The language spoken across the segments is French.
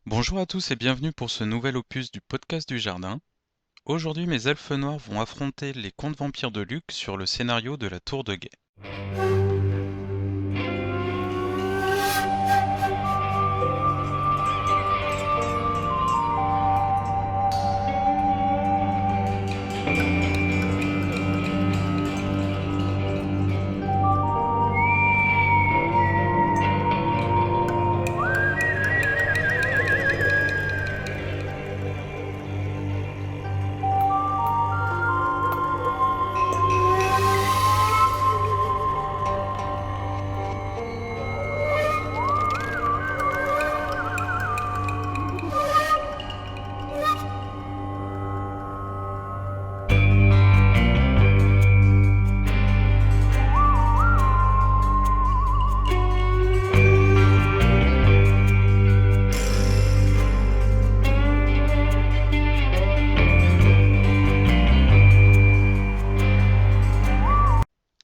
Bonjour à tous et bienvenue pour ce nouvel opus du podcast du jardin. Aujourd'hui, mes elfes noirs vont affronter les contes vampires de Luc sur le scénario de la Tour de Guet.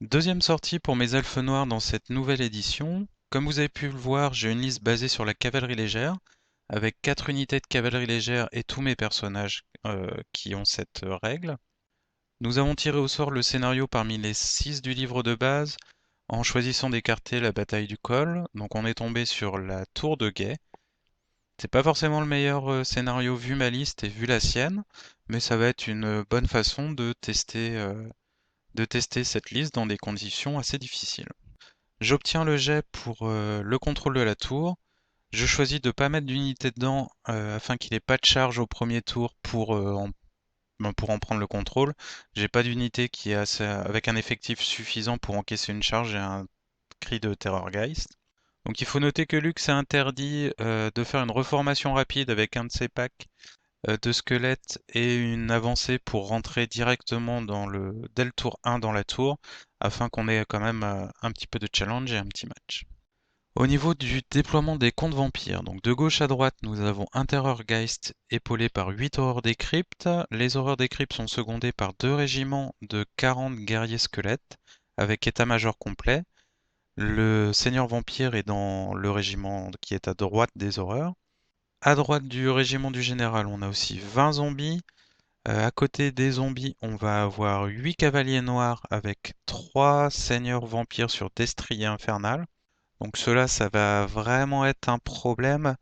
Deuxième sortie pour mes elfes noirs dans cette nouvelle édition. Comme vous avez pu le voir, j'ai une liste basée sur la cavalerie légère, avec 4 unités de cavalerie légère et tous mes personnages qui ont cette règle. Nous avons tiré au sort le scénario parmi les 6 du livre de base, en choisissant d'écarter la bataille du col. Donc on est tombé sur la Tour de Guet. C'est pas forcément le meilleur scénario vu ma liste et vu la sienne, mais ça va être une bonne façon de tester cette liste dans des conditions assez difficiles. J'obtiens le jet pour le contrôle de la tour. Je choisis de ne pas mettre d'unité dedans afin qu'il n'ait pas de charge au premier tour pour en prendre le contrôle. J'ai pas d'unité qui est avec un effectif suffisant pour encaisser une charge et un cri de Terrorgeist. Donc il faut noter que Lux a interdit de faire une reformation rapide avec un de ses packs de squelettes et une avancée pour rentrer directement dès le tour 1 dans la tour, afin qu'on ait quand même un petit peu de challenge et un petit match. Au niveau du déploiement des contes vampires, donc de gauche à droite, nous avons un Terrorgeist épaulé par 8 horreurs des cryptes. Les horreurs des cryptes sont secondées par 2 régiments de 40 guerriers squelettes, avec état-major complet. Le seigneur vampire est dans le régiment qui est à droite des horreurs. À droite du régiment du général, on a aussi 20 zombies. À côté des zombies, on va avoir 8 cavaliers noirs avec 3 seigneurs vampires sur destrier infernal. Donc ceux-là, ça va vraiment être un problème.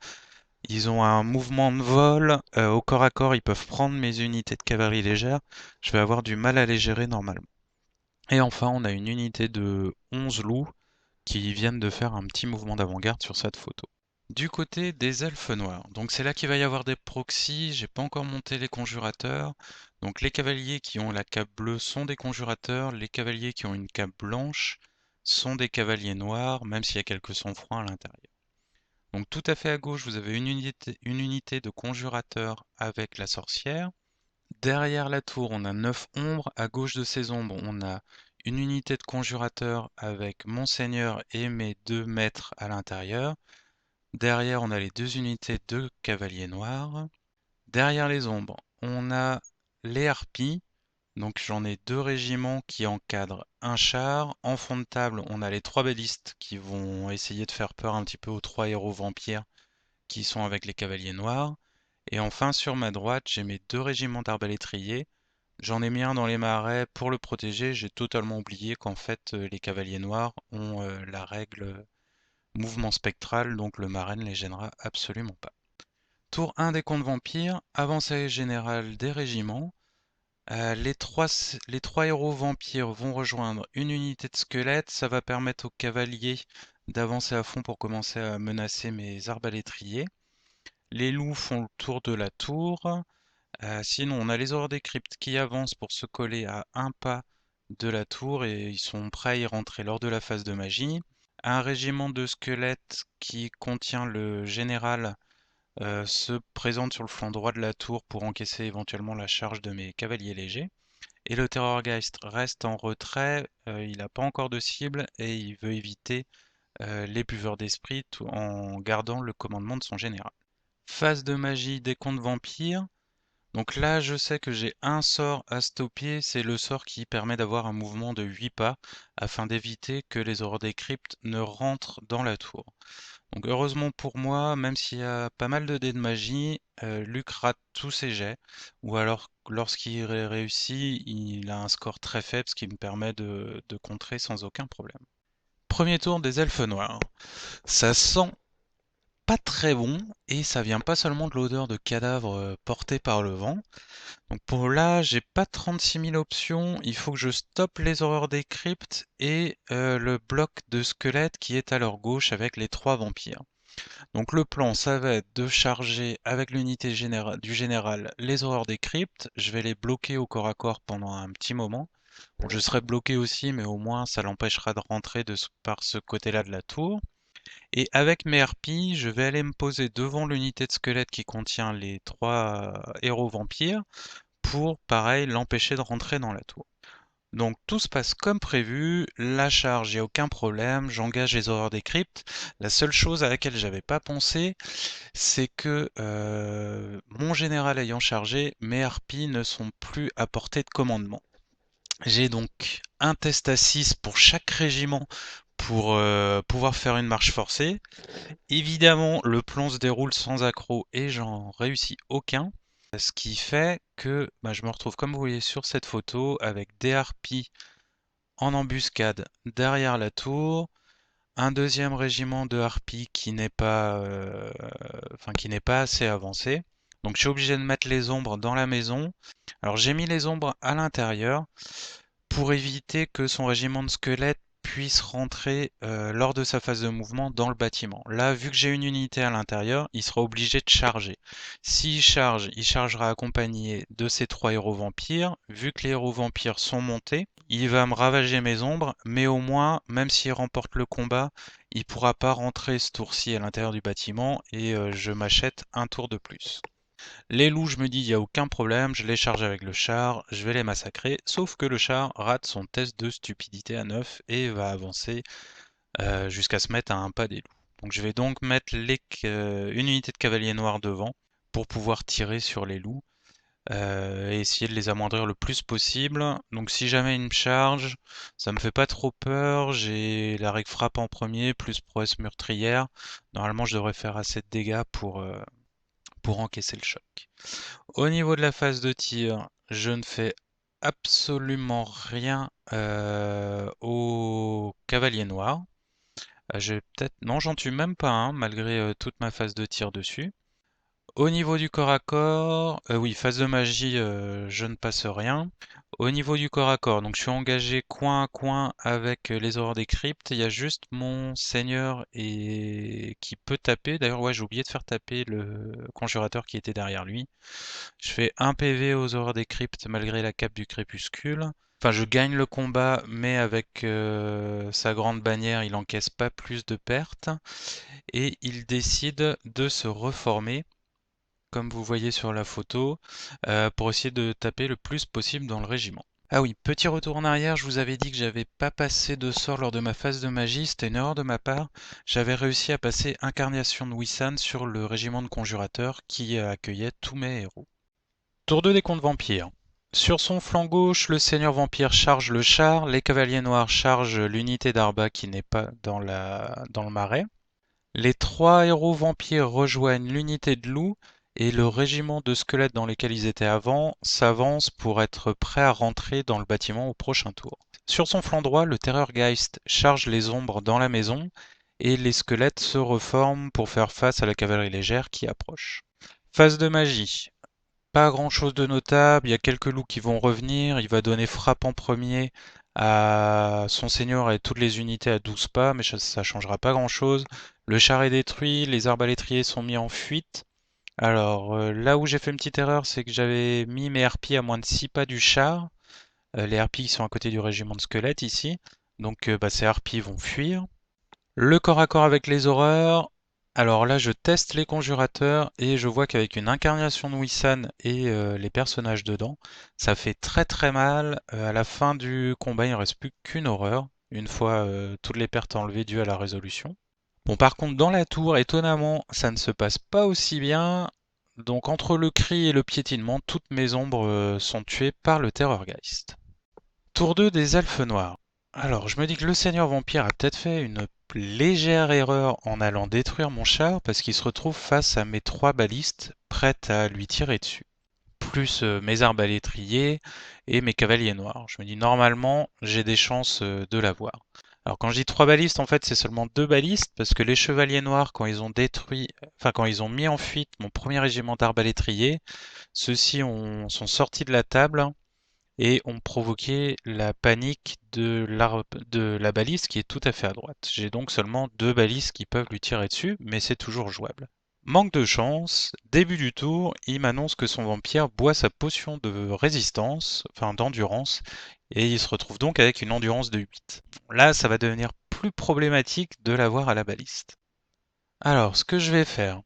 Ils ont un mouvement de vol. Au corps à corps, ils peuvent prendre mes unités de cavalerie légère. Je vais avoir du mal à les gérer normalement. Et enfin, on a une unité de 11 loups qui viennent de faire un petit mouvement d'avant-garde sur cette photo. Du côté des elfes noirs, donc c'est là qu'il va y avoir des proxys, j'ai pas encore monté les conjurateurs. Donc les cavaliers qui ont la cape bleue sont des conjurateurs, les cavaliers qui ont une cape blanche sont des cavaliers noirs, même s'il y a quelques sang-froid à l'intérieur. Donc tout à fait à gauche, vous avez une unité de conjurateurs avec la sorcière. Derrière la tour, on a 9 ombres. À gauche de ces ombres, on a une unité de conjurateurs avec Monseigneur et mes 2 maîtres à l'intérieur. Derrière, on a les 2 unités de cavaliers noirs. Derrière les ombres, on a les harpies. Donc j'en ai 2 régiments qui encadrent un char. En fond de table, on a les 3 bellistes qui vont essayer de faire peur un petit peu aux 3 héros vampires qui sont avec les cavaliers noirs. Et enfin, sur ma droite, j'ai mes 2 régiments d'arbalétriers. J'en ai mis un dans les marais pour le protéger. J'ai totalement oublié qu'en fait, les cavaliers noirs ont la règle mouvement spectral, donc le marais ne les gênera absolument pas. Tour 1 des contes vampires, avancée générale des régiments. Les trois héros vampires vont rejoindre une unité de squelettes. Ça va permettre aux cavaliers d'avancer à fond pour commencer à menacer mes arbalétriers. Les loups font le tour de la tour. Sinon, on a les horreurs des cryptes qui avancent pour se coller à un pas de la tour et ils sont prêts à y rentrer lors de la phase de magie. Un régiment de squelettes qui contient le général se présente sur le flanc droit de la tour pour encaisser éventuellement la charge de mes cavaliers légers. Et le Terrorgeist reste en retrait, il n'a pas encore de cible et il veut éviter les buveurs d'esprit tout en gardant le commandement de son général. Phase de magie des contes vampires. Donc là, je sais que j'ai un sort à stopper, c'est le sort qui permet d'avoir un mouvement de 8 pas afin d'éviter que les horreurs des cryptes ne rentrent dans la tour. Donc heureusement pour moi, même s'il y a pas mal de dés de magie, Luc rate tous ses jets, ou alors lorsqu'il réussit, il a un score très faible, ce qui me permet de contrer sans aucun problème. Premier tour des elfes noirs. Ça sent pas très bon, et ça vient pas seulement de l'odeur de cadavre portée par le vent. Donc pour là, j'ai pas 36 000 options, il faut que je stoppe les horreurs des cryptes et le bloc de squelettes qui est à leur gauche avec les 3 vampires. Donc le plan, ça va être de charger avec l'unité du général les horreurs des cryptes. Je vais les bloquer au corps à corps pendant un petit moment. Bon, je serai bloqué aussi, mais au moins ça l'empêchera de rentrer par ce côté-là de la tour. Et avec mes harpies, je vais aller me poser devant l'unité de squelette qui contient les 3 héros vampires pour, pareil, l'empêcher de rentrer dans la tour. Donc tout se passe comme prévu, la charge, il n'y a aucun problème, j'engage les horreurs des cryptes. La seule chose à laquelle j'avais pas pensé, c'est que mon général ayant chargé, mes harpies ne sont plus à portée de commandement. J'ai donc un test à 6 pour chaque régiment pour pouvoir faire une marche forcée. Évidemment, le plan se déroule sans accroc et j'en réussis aucun. Ce qui fait que je me retrouve comme vous voyez sur cette photo avec des harpies en embuscade derrière la tour, un deuxième régiment de harpies qui n'est pas assez avancé. Donc je suis obligé de mettre les ombres dans la maison. Alors j'ai mis les ombres à l'intérieur pour éviter que son régiment de squelettes puisse rentrer lors de sa phase de mouvement dans le bâtiment. Là, vu que j'ai une unité à l'intérieur, il sera obligé de charger. S'il charge, il chargera accompagné de ses 3 héros vampires. Vu que les héros vampires sont montés, il va me ravager mes ombres, mais au moins, même s'il remporte le combat, il pourra pas rentrer ce tour-ci à l'intérieur du bâtiment et je m'achète un tour de plus. Les loups, je me dis, il n'y a aucun problème, je les charge avec le char, je vais les massacrer, sauf que le char rate son test de stupidité à 9 et va avancer jusqu'à se mettre à un pas des loups. Donc je vais donc mettre une unité de cavaliers noirs devant pour pouvoir tirer sur les loups et essayer de les amoindrir le plus possible. Donc si jamais ils me chargent, ça me fait pas trop peur, j'ai la règle frappe en premier, plus prouesse meurtrière. Normalement je devrais faire assez de dégâts pour encaisser le choc. Au niveau de la phase de tir, je ne fais absolument rien au cavalier noir. Non, j'en tue même pas un, malgré toute ma phase de tir dessus. Au niveau du corps à corps, oui, phase de magie, je ne passe rien. Au niveau du corps à corps, donc je suis engagé coin à coin avec les horreurs des cryptes. Il y a juste mon seigneur qui peut taper. D'ailleurs, ouais, j'ai oublié de faire taper le conjurateur qui était derrière lui. Je fais 1 PV aux horreurs des cryptes malgré la cape du crépuscule. Enfin, je gagne le combat, mais avec sa grande bannière, il encaisse pas plus de pertes. Et il décide de se reformer comme vous voyez sur la photo, pour essayer de taper le plus possible dans le régiment. Ah oui, petit retour en arrière, je vous avais dit que j'avais pas passé de sort lors de ma phase de magie, c'était une erreur de ma part. J'avais réussi à passer Incarnation de Wissan sur le régiment de conjurateurs qui accueillait tous mes héros. Tour 2 des contes vampires. Sur son flanc gauche, le seigneur vampire charge le char, les cavaliers noirs chargent l'unité d'Arba qui n'est pas dans le marais. Les 3 héros vampires rejoignent l'unité de loups et le régiment de squelettes dans lesquels ils étaient avant s'avance pour être prêt à rentrer dans le bâtiment au prochain tour. Sur son flanc droit, le Terrorgeist charge les ombres dans la maison et les squelettes se reforment pour faire face à la cavalerie légère qui approche. Phase de magie. Pas grand chose de notable, il y a quelques loups qui vont revenir, il va donner frappe en premier à son seigneur et toutes les unités à 12 pas, mais ça changera pas grand chose. Le char est détruit, les arbalétriers sont mis en fuite. Alors là où j'ai fait une petite erreur, c'est que j'avais mis mes harpies à moins de 6 pas du char. Les harpies qui sont à côté du régiment de squelettes ici. Donc ces harpies vont fuir. Le corps à corps avec les horreurs. Alors là, je teste les conjurateurs et je vois qu'avec une incarnation de Wissan et les personnages dedans, ça fait très très mal. À la fin du combat, il ne reste plus qu'une horreur, une fois toutes les pertes enlevées dues à la résolution. Bon, par contre, dans la tour, étonnamment, ça ne se passe pas aussi bien. Donc entre le cri et le piétinement, toutes mes ombres sont tuées par le Terrorgeist. Tour 2 des elfes noirs. Alors, je me dis que le Seigneur Vampire a peut-être fait une légère erreur en allant détruire mon char parce qu'il se retrouve face à mes 3 balistes prêtes à lui tirer dessus, plus mes arbalétriers et mes cavaliers noirs. Je me dis normalement j'ai des chances de l'avoir. Alors quand je dis 3 balistes, en fait c'est seulement 2 balistes parce que les chevaliers noirs quand ils ont détruit, enfin quand ils ont mis en fuite mon premier régiment d'arbalétriers, ceux-ci sont sortis de la table et ont provoqué la panique de la baliste qui est tout à fait à droite. J'ai donc seulement 2 balistes qui peuvent lui tirer dessus, mais c'est toujours jouable. Manque de chance, début du tour, il m'annonce que son vampire boit sa potion de résistance, enfin d'endurance, et il se retrouve donc avec une endurance de 8. Là, ça va devenir plus problématique de l'avoir à la baliste. Alors, ce que je vais faire,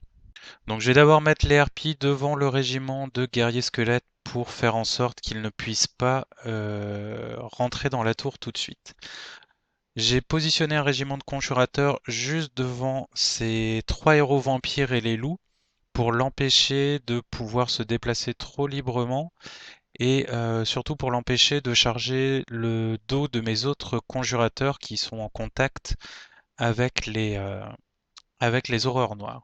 donc je vais d'abord mettre les harpies devant le régiment de guerriers squelettes pour faire en sorte qu'ils ne puissent pas rentrer dans la tour tout de suite. J'ai positionné un régiment de conjurateurs juste devant ces 3 héros vampires et les loups pour l'empêcher de pouvoir se déplacer trop librement et surtout pour l'empêcher de charger le dos de mes autres conjurateurs qui sont en contact avec les horreurs noires.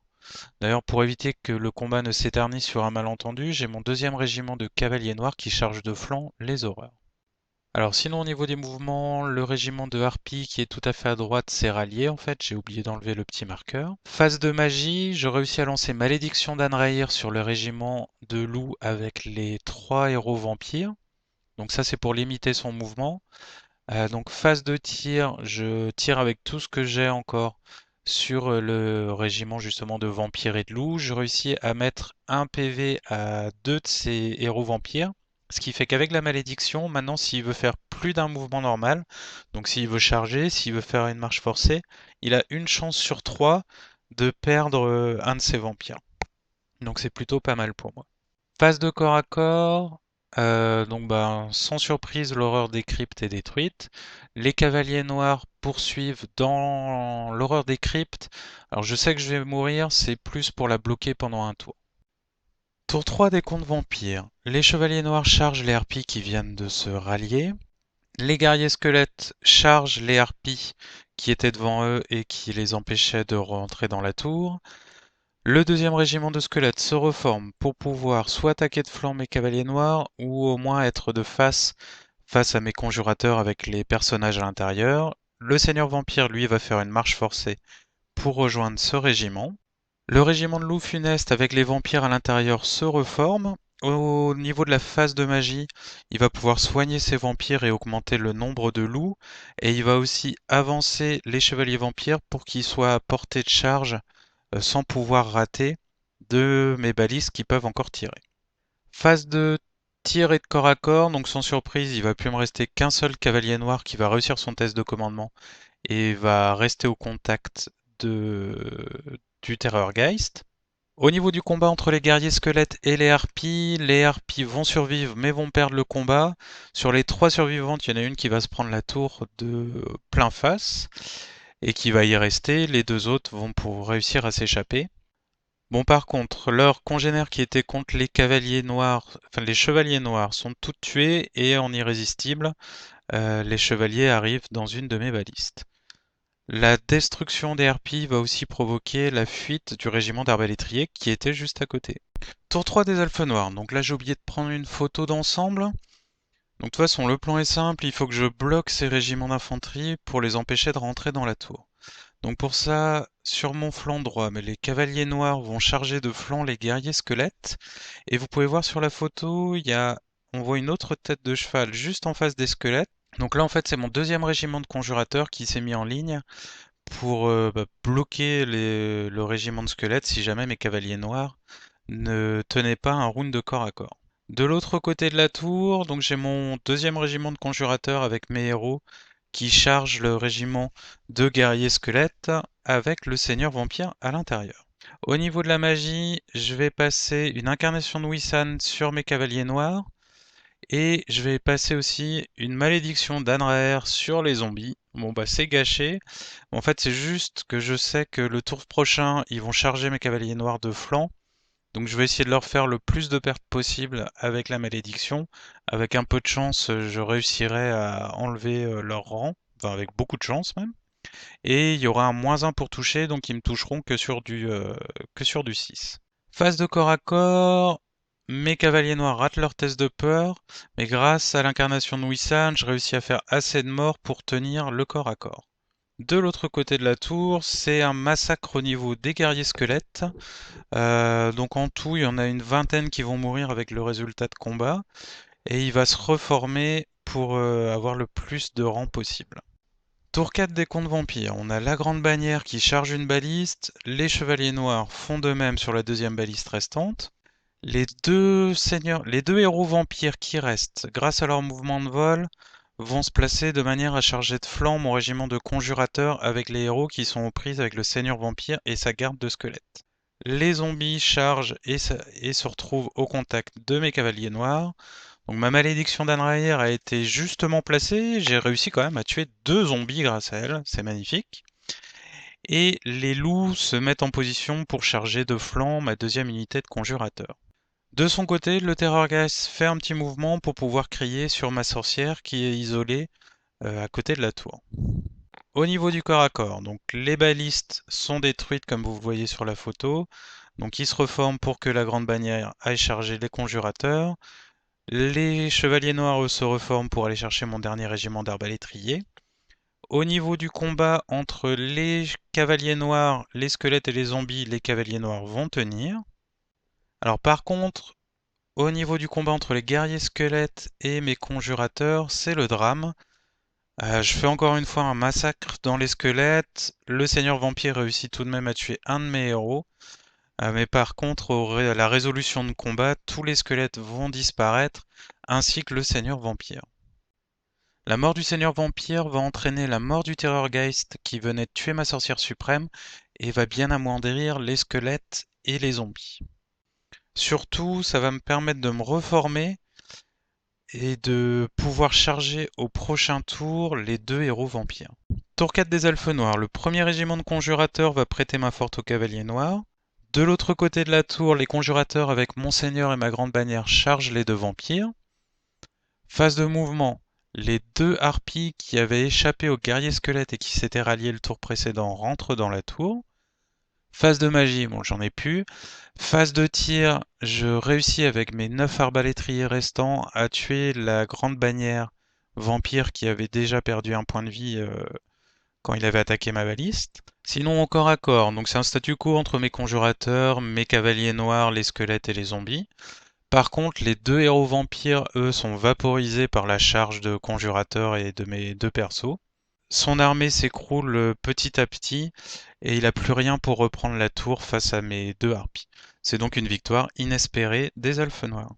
D'ailleurs, pour éviter que le combat ne s'éternise sur un malentendu, j'ai mon deuxième régiment de cavaliers noirs qui charge de flanc les horreurs. Alors sinon au niveau des mouvements, le régiment de harpies qui est tout à fait à droite s'est rallié en fait, j'ai oublié d'enlever le petit marqueur. Phase de magie, je réussis à lancer Malédiction d'Anraïr sur le régiment de loups avec les 3 héros vampires. Donc ça c'est pour limiter son mouvement. Donc phase de tir, je tire avec tout ce que j'ai encore sur le régiment justement de vampires et de loups. Je réussis à mettre un PV à 2 de ces héros vampires. Ce qui fait qu'avec la malédiction, maintenant s'il veut faire plus d'un mouvement normal, donc s'il veut charger, s'il veut faire une marche forcée, il a une chance sur 3 de perdre un de ses vampires. Donc c'est plutôt pas mal pour moi. Phase de corps à corps, donc ben, sans surprise, l'horreur des cryptes est détruite. Les cavaliers noirs poursuivent dans l'horreur des cryptes. Alors je sais que je vais mourir, c'est plus pour la bloquer pendant un tour. Tour 3 des contes vampires. Les chevaliers noirs chargent les harpies qui viennent de se rallier. Les guerriers squelettes chargent les harpies qui étaient devant eux et qui les empêchaient de rentrer dans la tour. Le deuxième régiment de squelettes se reforme pour pouvoir soit attaquer de flanc mes cavaliers noirs ou au moins être de face à mes conjurateurs avec les personnages à l'intérieur. Le seigneur vampire, lui, va faire une marche forcée pour rejoindre ce régiment. Le régiment de loups funestes avec les vampires à l'intérieur se reforme. Au niveau de la phase de magie, il va pouvoir soigner ses vampires et augmenter le nombre de loups. Et il va aussi avancer les chevaliers vampires pour qu'ils soient à portée de charge sans pouvoir rater de mes balises qui peuvent encore tirer. Phase de tir et de corps à corps, donc sans surprise, il va plus me rester qu'un seul cavalier noir qui va réussir son test de commandement et va rester au contact du Terrorgeist. Au niveau du combat entre les guerriers squelettes et les harpies vont survivre mais vont perdre le combat. Sur les 3 survivantes, il y en a une qui va se prendre la tour de plein face et qui va y rester. Les 2 autres vont pour réussir à s'échapper. Bon, par contre, leurs congénères qui étaient contre les cavaliers noirs, enfin les chevaliers noirs, sont toutes tuées et en irrésistible, les chevaliers arrivent dans une de mes balistes. La destruction des harpies va aussi provoquer la fuite du régiment d'arbalétriers qui était juste à côté. Tour 3 des elfes noirs. Donc là, j'ai oublié de prendre une photo d'ensemble. Donc de toute façon, le plan est simple, il faut que je bloque ces régiments d'infanterie pour les empêcher de rentrer dans la tour. Donc pour ça, sur mon flanc droit, mais les cavaliers noirs vont charger de flanc les guerriers squelettes. Et vous pouvez voir sur la photo, on voit une autre tête de cheval juste en face des squelettes. Donc là, en fait, c'est mon deuxième régiment de conjurateurs qui s'est mis en ligne pour bloquer le régiment de squelettes si jamais mes cavaliers noirs ne tenaient pas un round de corps à corps. De l'autre côté de la tour, donc j'ai mon deuxième régiment de conjurateurs avec mes héros qui charge le régiment de guerriers squelettes avec le seigneur vampire à l'intérieur. Au niveau de la magie, je vais passer une incarnation de Wissan sur mes cavaliers noirs et je vais passer aussi une malédiction d'Anraer sur les zombies. Bon bah c'est gâché. En fait c'est juste que je sais que le tour prochain ils vont charger mes cavaliers noirs de flanc. Donc je vais essayer de leur faire le plus de pertes possible avec la malédiction. Avec un peu de chance, je réussirai à enlever leur rang. enfin avec beaucoup de chance même. Et il y aura un -1 pour toucher, donc ils me toucheront que sur du 6. Phase de corps à corps, mes cavaliers noirs ratent leur test de peur, mais grâce à l'incarnation de Wissan, je réussis à faire assez de morts pour tenir le corps à corps. De l'autre côté de la tour, c'est un massacre au niveau des guerriers squelettes. Donc en tout, il y en a une vingtaine qui vont mourir avec le résultat de combat, et il va se reformer pour avoir le plus de rangs possible. Tour 4 des contes vampires, on a la grande bannière qui charge une baliste, les chevaliers noirs font de même sur la deuxième baliste restante. Les deux héros vampires qui restent, grâce à leur mouvement de vol, vont se placer de manière à charger de flanc mon régiment de conjurateurs avec les héros qui sont aux prises avec le seigneur vampire et sa garde de squelettes. Les zombies chargent et se retrouvent au contact de mes cavaliers noirs. Donc ma malédiction d'Anraer a été justement placée, j'ai réussi quand même à tuer 2 zombies grâce à elle, c'est magnifique. Et les loups se mettent en position pour charger de flanc ma deuxième unité de conjurateur. De son côté, le Terrorgeist fait un petit mouvement pour pouvoir crier sur ma sorcière qui est isolée à côté de la tour. Au niveau du corps à corps, donc les balistes sont détruites comme vous voyez sur la photo. Donc ils se reforment pour que la grande bannière aille charger les conjurateurs. Les chevaliers noirs, eux, se reforment pour aller chercher mon dernier régiment d'arbalétriers. Au niveau du combat entre les cavaliers noirs, les squelettes et les zombies, les cavaliers noirs vont tenir. Alors par contre, au niveau du combat entre les guerriers squelettes et mes conjurateurs, c'est le drame. Je fais encore une fois un massacre dans les squelettes. Le seigneur vampire réussit tout de même à tuer un de mes héros. Mais par contre, à la résolution de combat, tous les squelettes vont disparaître, ainsi que le seigneur vampire. La mort du seigneur vampire va entraîner la mort du Terrorgeist qui venait de tuer ma sorcière suprême et va bien amoindrir les squelettes et les zombies. Surtout, ça va me permettre de me reformer et de pouvoir charger au prochain tour les 2 héros vampires. Tour 4 des elfes noirs, le premier régiment de conjurateurs va prêter main forte aux cavaliers noirs. De l'autre côté de la tour, les conjurateurs avec Monseigneur et ma grande bannière chargent les 2 vampires. Phase de mouvement, les 2 harpies qui avaient échappé aux guerriers squelettes et qui s'étaient ralliés le tour précédent rentrent dans la tour. Phase de magie, bon j'en ai plus. Phase de tir, je réussis avec mes 9 arbalétriers restants à tuer la grande bannière vampire qui avait déjà perdu un point de vie quand il avait attaqué ma baliste. Sinon au corps à corps, donc c'est un statu quo entre mes conjurateurs, mes cavaliers noirs, les squelettes et les zombies. Par contre, les 2 héros vampires, eux, sont vaporisés par la charge de conjurateurs et de mes 2 persos. Son armée s'écroule petit à petit et il n'a plus rien pour reprendre la tour face à mes 2 harpies. C'est donc une victoire inespérée des elfes noirs.